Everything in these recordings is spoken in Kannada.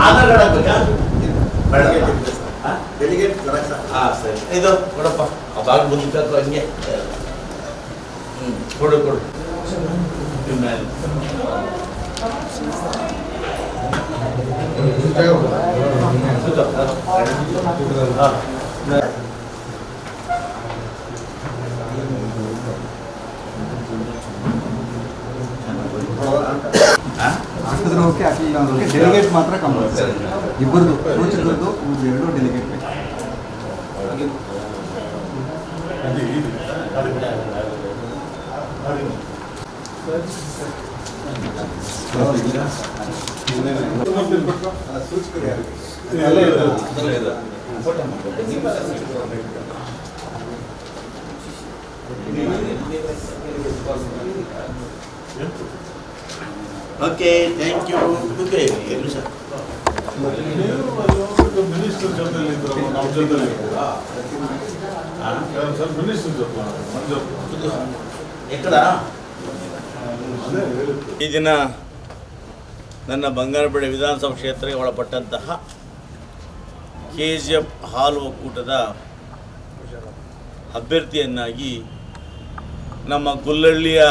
ಆಧಾರ್ ಕಾರ್ಡ್ ಆಗ್ಬೇಕಾ? ಸರಿ, ಇದು ಕೊಡಪ್ಪ. ಬಾಗಿ ಬಂದಿತ್ತು ಹಂಗೆ ಕೊಡು ಕೊಡು. ಹಾಕಿದ್ರೆ ಓಕೆ, ಹಾಕಲಿಲ್ಲ ಅಂದ್ರೆ ಡೆಲಿಗೇಟ್ ಮಾತ್ರ ಕಂಪಲ್ಸರಿ. ಇಬ್ಬರದು ಸೂಚಕರದ್ದು ಎರಡು ಡೆಲಿಗೇಟ್ ಬೇಕು. Okay, thank you. ಓಕೆ, ಏನು ಸರ್ ಮಿನಿಸ್ಟರ್ ಜೊತೆಲಿ ನಮ್ಮ ಜೊತೆಲಿ ಸರ್ ಮಿನಿಸ್ಟರ್ ಜೊತೆ ಎಕ್ಕಡ ಈ ದಿನ ನನ್ನ ಬಂಗಾರಪೇಟೆ ವಿಧಾನಸಭಾ ಕ್ಷೇತ್ರಕ್ಕೆ ಒಳಪಟ್ಟಂತಹ KGF ಹಾಲು ಒಕ್ಕೂಟದ ಅಭ್ಯರ್ಥಿಯನ್ನಾಗಿ ನಮ್ಮ ಗುಲ್ಲಳ್ಳಿಯ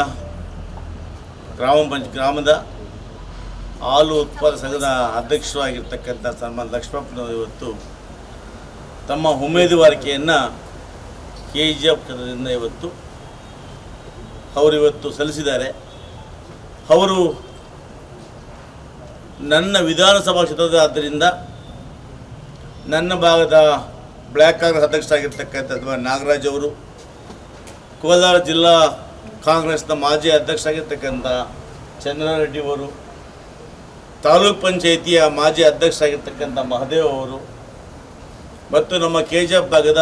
ಗ್ರಾಮದ ಹಾಲು ಉತ್ಪಾದಕ ಸಂಘದ ಅಧ್ಯಕ್ಷರಾಗಿರ್ತಕ್ಕಂಥ ಸನ್ಮಾನ್ ಲಕ್ಷ್ಮಪ್ಪನವರು ಇವತ್ತು ತಮ್ಮ ಉಮೇದುವಾರಿಕೆಯನ್ನು KGF ಕ್ಷೇತ್ರದಿಂದ ಇವತ್ತು ಸಲ್ಲಿಸಿದ್ದಾರೆ. ಅವರು ನನ್ನ ವಿಧಾನಸಭಾ ಕ್ಷೇತ್ರದ ಆದ್ದರಿಂದ ನನ್ನ ಭಾಗದ ಬ್ಲ್ಯಾಕ್ ಕಾಂಗ್ರೆಸ್ ಅಧ್ಯಕ್ಷರಾಗಿರ್ತಕ್ಕಂಥ ನಾಗರಾಜ್ ಅವರು, ಕೋಲಾರ ಜಿಲ್ಲಾ ಕಾಂಗ್ರೆಸ್ನ ಮಾಜಿ ಅಧ್ಯಕ್ಷರಾಗಿರ್ತಕ್ಕಂಥ ಚಂದ್ರಾರೆಡ್ಡಿ ಅವರು, ತಾಲೂಕ್ ಪಂಚಾಯಿತಿಯ ಮಾಜಿ ಅಧ್ಯಕ್ಷರಾಗಿರ್ತಕ್ಕಂಥ ಮಹದೇವ್ ಅವರು ಮತ್ತು ನಮ್ಮ KGF ಭಾಗದ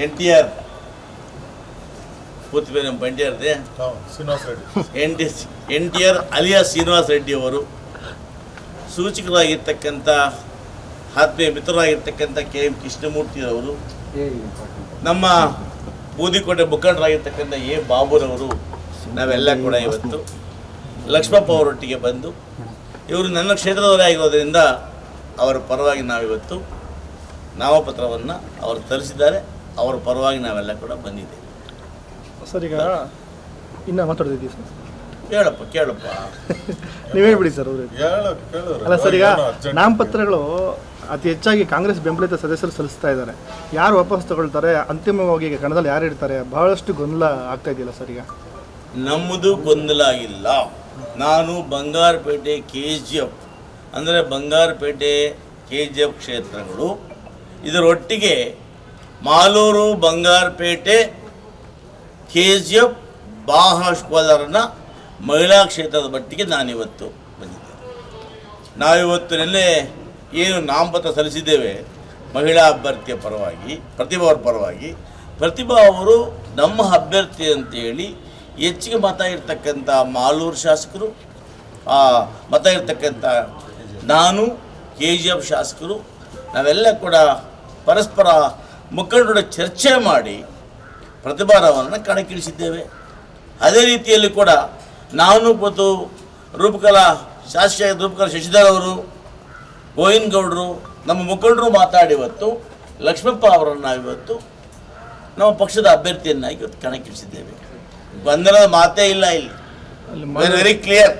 NTR ಪೂರ್ತಿ ಬೇರೆ ನಮ್ಮ NTR ಅಲಿಯಾ ಶ್ರೀನಿವಾಸ ರೆಡ್ಡಿ ಅವರು, ಸೂಚಕರಾಗಿರ್ತಕ್ಕಂಥ ಆತ್ಮೀಯ ಮಿತ್ರರಾಗಿರ್ತಕ್ಕಂಥ KM ಕೃಷ್ಣಮೂರ್ತಿ ಅವರು, ನಮ್ಮ ಬೂದಿಕೋಟೆ ಮುಖಂಡರಾಗಿರ್ತಕ್ಕಂಥ A ಬಾಬುರವರು, ನಾವೆಲ್ಲ ಕೂಡ ಇವತ್ತು ಲಕ್ಷ್ಮಪ್ಪ ಅವರೊಟ್ಟಿಗೆ ಬಂದು ಇವರು ನನ್ನ ಕ್ಷೇತ್ರದವರೇ ಆಗಿರೋದರಿಂದ ಅವರ ಪರವಾಗಿ ನಾವಿವತ್ತು ನಾಮಪತ್ರವನ್ನು ಅವರು ತರಿಸಿದ್ದಾರೆ. ಅವರ ಪರವಾಗಿ ನಾವೆಲ್ಲ ಕೂಡ ಬಂದಿದ್ದೇವೆ. ಸರ್, ಈಗ ಇನ್ನೂ ಮಾತಾಡ್ತಿದ್ದೀವಿ ಸರ್. ಕೇಳಪ್ಪ ನೀವು ಹೇಳ್ಬಿಡಿ ಸರ್. ಅವರು ಅಲ್ಲ ಸರ್, ಈಗ ನಾಮಪತ್ರಗಳು ಅತಿ ಹೆಚ್ಚಾಗಿ ಕಾಂಗ್ರೆಸ್ ಬೆಂಬಲಿತ ಸದಸ್ಯರು ಸಲ್ಲಿಸ್ತಾ ಇದ್ದಾರೆ. ಯಾರು ವಾಪಸ್ ತಗೊಳ್ತಾರೆ, ಅಂತಿಮವಾಗಿ ಈಗ ಕಣದಲ್ಲಿ ಯಾರು ಇಡ್ತಾರೆ, ಬಹಳಷ್ಟು ಗೊಂದಲ ಆಗ್ತಾ ಇದೆಯಲ್ಲ ಸರ್. ಈಗ ನಮ್ಮದು ಗೊಂದಲ ಇಲ್ಲ. ನಾನು ಬಂಗಾರಪೇಟೆ KGF ಅಂದರೆ ಬಂಗಾರಪೇಟೆ KGF ಕ್ಷೇತ್ರಗಳು, ಇದರೊಟ್ಟಿಗೆ ಮಾಲೂರು ಬಂಗಾರಪೇಟೆ KGF ಕೋಲಾರನ ಮಹಿಳಾ ಕ್ಷೇತ್ರದ ಮಟ್ಟಿಗೆ ನಾನಿವತ್ತು ಬಂದಿದ್ದೇನೆ. ನಾವಿವತ್ತು ನಿನ್ನೆ ಏನು ನಾಮಪತ್ರ ಸಲ್ಲಿಸಿದ್ದೇವೆ ಮಹಿಳಾ ಅಭ್ಯರ್ಥಿಯ ಪರವಾಗಿ, ಪ್ರತಿಭಾ ಅವರ ಪರವಾಗಿ. ಪ್ರತಿಭಾ ಅವರು ನಮ್ಮ ಅಭ್ಯರ್ಥಿ ಅಂತೇಳಿ ಹೆಚ್ಚಿಗೆ ಮತ ಇರ್ತಕ್ಕಂಥ ಮಾಲೂರು ಶಾಸಕರು, ಮತ ಇರ್ತಕ್ಕಂಥ ನಾನು, KGF ಶಾಸಕರು, ನಾವೆಲ್ಲ ಕೂಡ ಪರಸ್ಪರ ಮುಖಂಡರ ಚರ್ಚೆ ಮಾಡಿ ಪ್ರತಿಭಾರವನ್ನು ಕಣಕ್ಕಿಳಿಸಿದ್ದೇವೆ. ಅದೇ ರೀತಿಯಲ್ಲಿ ಕೂಡ ನಾನು ಮತ್ತು ರೂಪಕಲಾ ಶಶಿಧರ್ ಅವರು, ಗೋವಿಂದ ಗೌಡರು, ನಮ್ಮ ಮುಖಂಡರು ಮಾತಾಡಿ ಇವತ್ತು ಲಕ್ಷ್ಮಪ್ಪ ಅವರನ್ನು ನಾವಿವತ್ತು ನಮ್ಮ ಪಕ್ಷದ ಅಭ್ಯರ್ಥಿಯನ್ನಾಗಿ ಇವತ್ತು ಕಣಕ್ಕಿಳಿಸಿದ್ದೇವೆ. ಗೊಂದಲದ ಮಾತೇ ಇಲ್ಲ ಇಲ್ಲಿ. Very clear.